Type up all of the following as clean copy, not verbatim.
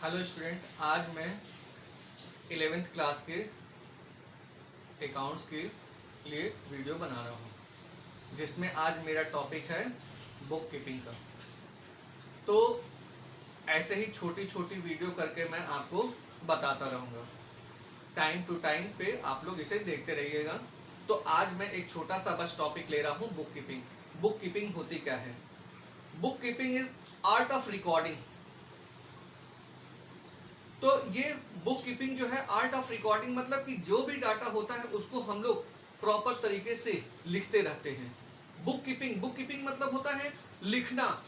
Hello student, आज मैं 11th class के अकाउंट्स के लिए वीडियो बना रहा हूँ, जिसमें आज मेरा टॉपिक है बुक कीपिंग का। तो ऐसे ही छोटी छोटी वीडियो करके मैं आपको बताता रहूँगा। टाइम टू टाइम पे आप लोग इसे देखते रहिएगा। तो आज मैं एक छोटा सा बस टॉपिक ले रहा हूँ, बुक कीपिंग। बुक कीपिंग होती क्या है? Book keeping is art of recording. तो ये बुक कीपिंग जो है आर्ट ऑफ रिकॉर्डिंग, मतलब कि जो भी डाटा होता है उसको हम लोग प्रॉपर तरीके से लिखते रहते हैं। बुक कीपिंग मतलब होता है लिखना।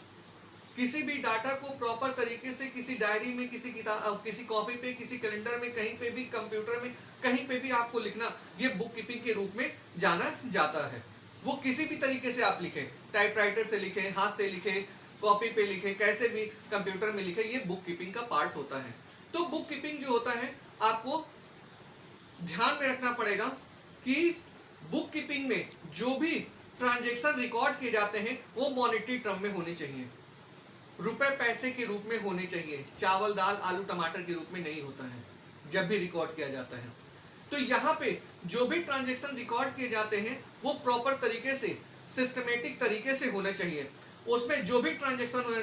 किसी भी डाटा को प्रॉपर तरीके से किसी डायरी में, किसी किताब, किसी कॉपी पे, किसी कैलेंडर में, कहीं पे भी, कंप्यूटर में, कहीं पे भी आपको लिखना, ये बुक कीपिंग के रूप में जाना जाता है। वो किसी भी तरीके से आप लिखें, टाइपराइटर से लिखें, हाथ से लिखें, कॉपी पे लिखें, कैसे भी कंप्यूटर में लिखें, ये बुक कीपिंग का पार्ट होता है। तो बुक कीपिंग जो होता है, आपको ध्यान में रखना पड़ेगा कि बुक कीपिंग में जो भी ट्रांजैक्शन रिकॉर्ड किए जाते हैं वो मॉनेटरी टर्म में होने चाहिए, रुपए पैसे के रूप में होने चाहिए। चावल दाल आलू टमाटर के रूप में नहीं होता है जब भी रिकॉर्ड किया जाता है। तो यहाँ पे जो भी ट्रांजैक्शन रिकॉर्ड किए जाते हैं वो प्रॉपर तरीके से, सिस्टमेटिक तरीके से होना चाहिए। उसमें जो भी ट्रांजैक्शन होना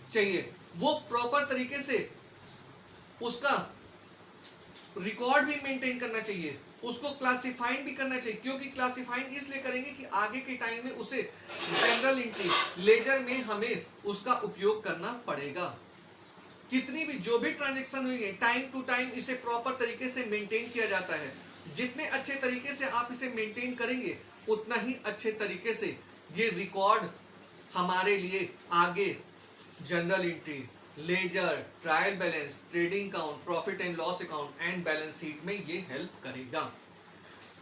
चाहिए वो प्रॉपर तरीके से उसका रिकॉर्ड भी मेंटेन करना चाहिए, उसको क्लासिफाइंग भी करना चाहिए। क्योंकि क्लासिफाइंग इसलिए करेंगे कि आगे के टाइम में उसे जनरल एंट्री, लेजर में हमें उसका उपयोग करना पड़ेगा। कितनी भी जो भी ट्रांजैक्शन हुई है, टाइम टू टाइम इसे प्रॉपर तरीके से मेंटेन किया जाता है। जितने अच्छे तरीके से आप इसे मेंटेन करेंगे उतना ही अच्छे तरीके से ये रिकॉर्ड हमारे लिए आगे general entry, ledger, trial balance, trading account, profit and loss account and balance sheet में ये हेल्प करेगा।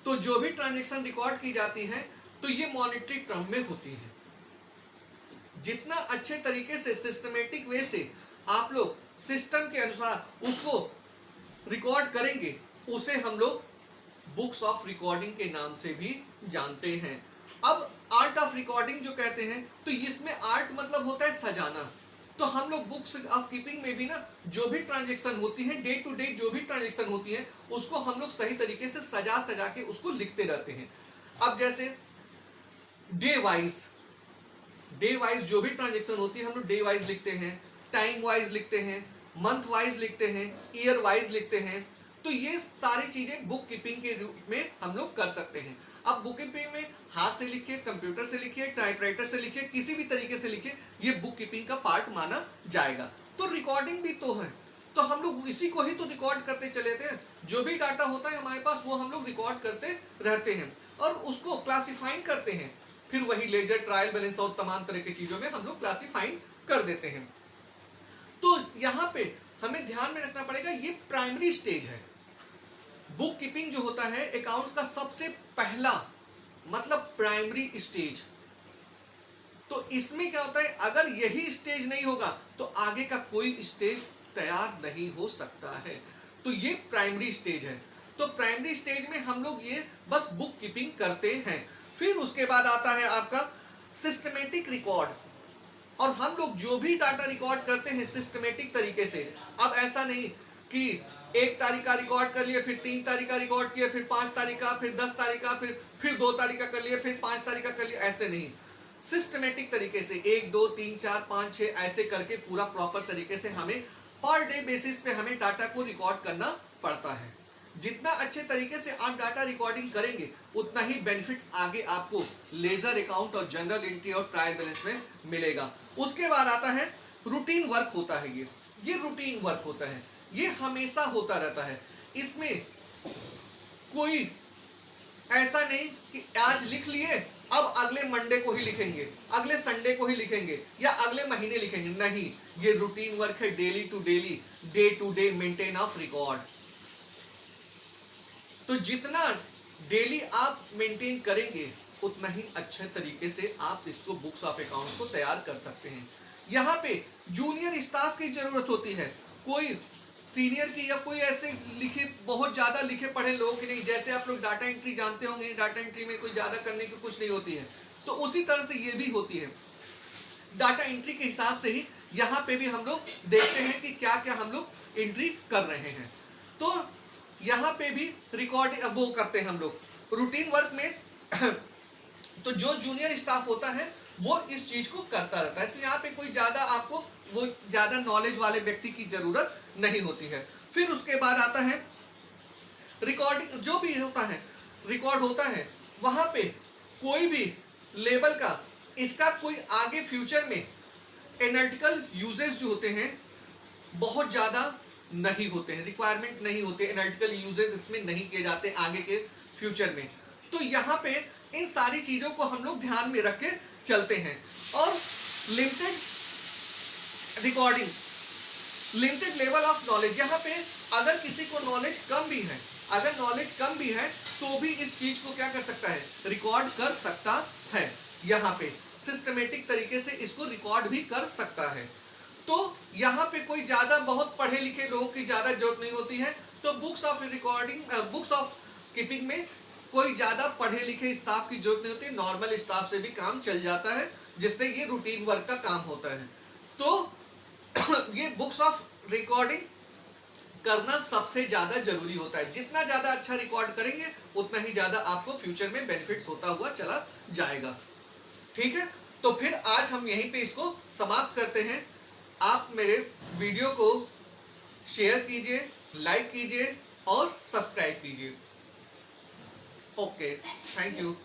तो जो भी ट्रांजैक्शन रिकॉर्ड की जाती है तो ये मॉनेटरी टर्म में होती है। जितना अच्छे तरीके से सिस्टमेटिक वे से आप लोग सिस्टम के अनुसार उसको रिकॉर्ड करेंगे, उसे हम लोग बुक्स ऑफ रिकॉर्डिंग के नाम से भी जानते हैं। अब आर्ट ऑफ रिकॉर्डिंग जो कहते हैं, तो इसमें आर्ट मतलब होता है सजाना। तो हम लोग बुक्स ऑफ कीपिंग में भी ना जो भी ट्रांजैक्शन होती है, डे टू डे जो भी ट्रांजैक्शन होती है, उसको हम लोग सही तरीके से सजा सजा के उसको लिखते रहते हैं। अब जैसे डे वाइज जो भी ट्रांजैक्शन होती है हम लोग डे वाइज लिखते हैं, टाइम वाइज लिखते हैं, मंथ वाइज लिखते हैं, ईयर वाइज लिखते हैं। तो ये सारी चीजें बुक कीपिंग के रूप में हम लोग कर सकते हैं। अब बुक कीपिंग में हाथ से लिखिए, कंप्यूटर से लिखिए, टाइपराइटर से लिखिए, किसी भी तरीके से लिखिए, ये बुक कीपिंग का पार्ट माना जाएगा। तो रिकॉर्डिंग भी तो है, तो हम लोग इसी को ही तो रिकॉर्ड करते चले थे। जो भी डाटा होता है हमारे पास वो हम लोग रिकॉर्ड करते रहते हैं और उसको क्लासिफाइंग करते हैं। फिर वही लेजर, ट्रायल बैलेंस और तमाम तरह की चीजों में हम लोग क्लासिफाइंग कर देते हैं। तो यहाँ पे हमें ध्यान में रखना पड़ेगा, ये प्राइमरी स्टेज है। बुक कीपिंग जो होता है अकाउंट्स का सबसे पहला मतलब प्राइमरी स्टेज। तो इसमें क्या होता है, अगर यही स्टेज नहीं होगा तो आगे का कोई स्टेज तैयार नहीं हो सकता है। तो ये प्राइमरी स्टेज है। तो प्राइमरी स्टेज में हम लोग ये बस बुक कीपिंग करते हैं। फिर उसके बाद आता है आपका सिस्टमेटिक रिकॉर्ड। और हम लोग जो भी डाटा रिकॉर्ड करते हैं सिस्टमेटिक तरीके से। अब ऐसा नहीं कि 1 तारीख का रिकॉर्ड कर लिए, फिर 3 तारीख का रिकॉर्ड किया, फिर 5 तारीख का, फिर 10 तारीख का, फिर 2 तारीख का कर लिए, फिर 5 तारीख का कर लिए, ऐसे नहीं। सिस्टमेटिक तरीके से 1 2 3 4 5 6 ऐसे करके पूरा प्रॉपर तरीके से हमें पर डे बेसिस पे हमें डाटा को रिकॉर्ड करना पड़ता है। जितना अच्छे तरीके से आप डाटा रिकॉर्डिंग करेंगे उतना ही बेनिफिट्स आगे आपको लेजर अकाउंट और जनरल एंट्री और ट्रायल बैलेंस में मिलेगा। उसके बाद आता है रूटीन वर्क होता है। ये रूटीन वर्क होता है, ये हमेशा होता रहता है। इसमें कोई ऐसा नहीं कि आज लिख लिए अब अगले मंडे को ही लिखेंगे, अगले संडे को ही लिखेंगे या अगले महीने लिखेंगे, नहीं। ये रूटीन वर्क है, daily to daily, day to day maintain of record. तो जितना डेली आप मेंटेन करेंगे उतना ही अच्छे तरीके से आप इसको बुक्स ऑफ अकाउंट्स को तैयार कर सकते हैं। यहाँ पे जूनियर स्टाफ की जरूरत होती है, कोई सीनियर की या कोई ऐसे लिखे, बहुत ज्यादा लिखे पढ़े लोगों की नहीं। जैसे आप लोग डाटा एंट्री जानते होंगे, डाटा एंट्री में कोई ज्यादा करने की कुछ नहीं होती है, तो उसी तरह से ये भी होती है। डाटा एंट्री के हिसाब से ही यहाँ पे भी हम लोग देखते हैं कि क्या क्या हम लोग एंट्री कर रहे हैं। तो यहाँ पे भी रिकॉर्ड वो करते हैं हम लोग रूटीन वर्क में। तो जो जूनियर स्टाफ होता है वो इस चीज को करता रहता है। तो यहाँ पे कोई ज्यादा आपको वो ज्यादा नॉलेज वाले व्यक्ति की जरूरत नहीं होती है। फिर उसके बाद आता है रिकॉर्डिंग। जो भी होता है रिकॉर्ड होता है, वहां पे कोई भी लेबल का इसका कोई आगे फ्यूचर में एनालिटिकल यूजेस जो होते हैं बहुत ज्यादा नहीं होते हैं, रिक्वायरमेंट नहीं होते, एनालिटिकल यूजेस इसमें नहीं किए जाते आगे के फ्यूचर में। तो यहाँ पे इन सारी चीजों को हम लोग ध्यान में रख के चलते हैं। और limited recording, limited level of knowledge, यहाँ पे अगर किसी को नॉलेज कम भी है, अगर नॉलेज कम भी है तो भी इस चीज को क्या कर सकता है, रिकॉर्ड कर सकता है। यहाँ पे सिस्टमेटिक तरीके से इसको रिकॉर्ड भी कर सकता है। तो यहाँ पे कोई ज्यादा बहुत पढ़े लिखे लोगों की ज्यादा जरूरत नहीं होती है। तो books of recording, books of keeping में कोई ज्यादा पढ़े लिखे स्टाफ की जरूरत नहीं होती, नॉर्मल स्टाफ से भी काम चल जाता है, जिससे ये रूटीन वर्क का काम होता है। तो ये बुक्स ऑफ रिकॉर्डिंग करना सबसे ज्यादा जरूरी होता है। जितना ज्यादा अच्छा रिकॉर्ड करेंगे उतना ही ज्यादा आपको फ्यूचर में बेनिफिट्स होता हुआ चला जाएगा। ठीक है, तो फिर आज हम यहीं पे इसको समाप्त करते हैं। आप मेरे वीडियो को शेयर कीजिए, लाइक कीजिए और सब्सक्राइब कीजिए। Okay, thank you.